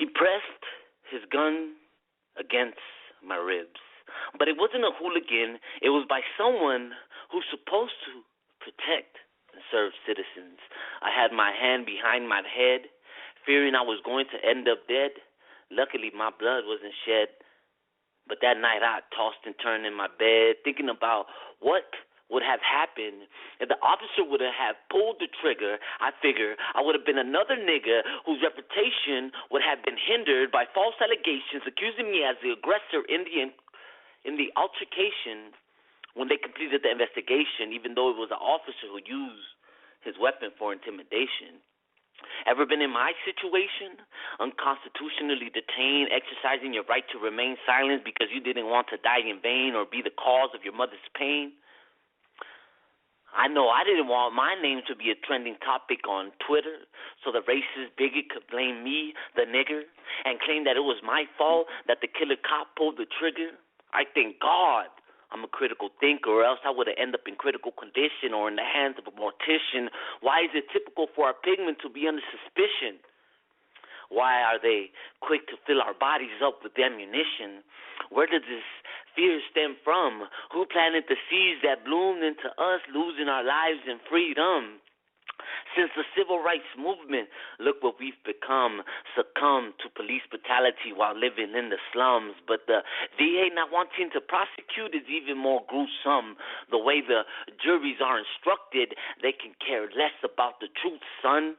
He pressed his gun against my ribs. But it wasn't a hooligan. It was by someone who's supposed to protect and serve citizens. I had my hand behind my head, fearing I was going to end up dead. Luckily, my blood wasn't shed. But that night, I tossed and turned in my bed, thinking about what would have happened if the officer would have pulled the trigger. I figure I would have been another nigga whose reputation would have been hindered by false allegations accusing me as the aggressor in the altercation when they completed the investigation, even though it was an officer who used his weapon for intimidation. Ever been in my situation? Unconstitutionally detained, exercising your right to remain silent because you didn't want to die in vain or be the cause of your mother's pain? I know I didn't want my name to be a trending topic on Twitter so the racist bigot could blame me, the nigger, and claim that it was my fault that the killer cop pulled the trigger. I thank God I'm a critical thinker, or else I would have ended up in critical condition or in the hands of a mortician. Why is it typical for our pigment to be under suspicion? Why are they quick to fill our bodies up with ammunition? Where does this fear stem from? Who planted the seeds that bloomed into us losing our lives and freedom? Since the civil rights movement, look what we've become, succumb to police brutality while living in the slums. But the VA not wanting to prosecute is even more gruesome. The way the juries are instructed, they can care less about the truth, son.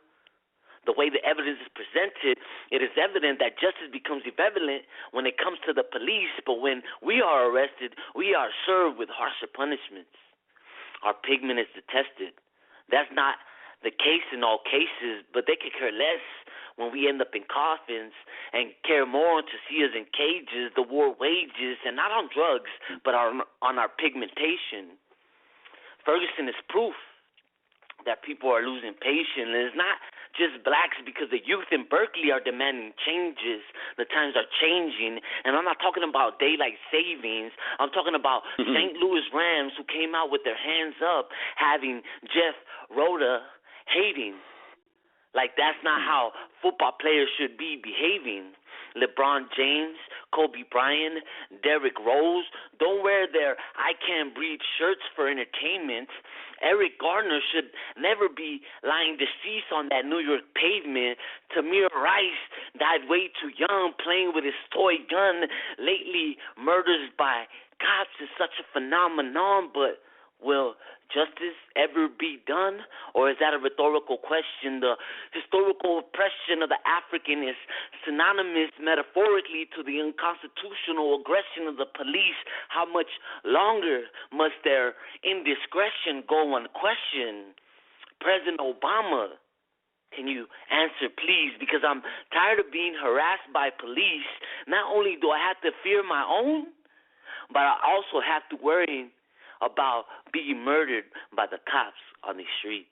The way the evidence is presented, it is evident that justice becomes irrelevant when it comes to the police, but when we are arrested, we are served with harsher punishments. Our pigment is detested. That's not the case in all cases, but they could care less when we end up in coffins and care more to see us in cages, the war wages, and not on drugs, but on our pigmentation. Ferguson is proof that people are losing patience, and it's not just blacks because the youth in Berkeley are demanding changes. The times are changing, and I'm not talking about daylight savings. I'm talking about St. Louis Rams who came out with their hands up having Jeff Rhoda hating. Like that's not how football players should be behaving. LeBron James, Kobe Bryant, Derrick Rose don't wear their I Can't Breathe shirts for entertainment. Eric Gardner should never be lying deceased on that New York pavement. Tamir Rice died way too young playing with his toy gun. Lately, murders by cops is such a phenomenon, but will justice ever be done? Or is that a rhetorical question? The historical oppression of the African is synonymous metaphorically to the unconstitutional aggression of the police. How much longer must their indiscretion go unquestioned? President Obama, can you answer, please? Because I'm tired of being harassed by police. Not only do I have to fear my own, but I also have to worry about being murdered by the cops on the streets.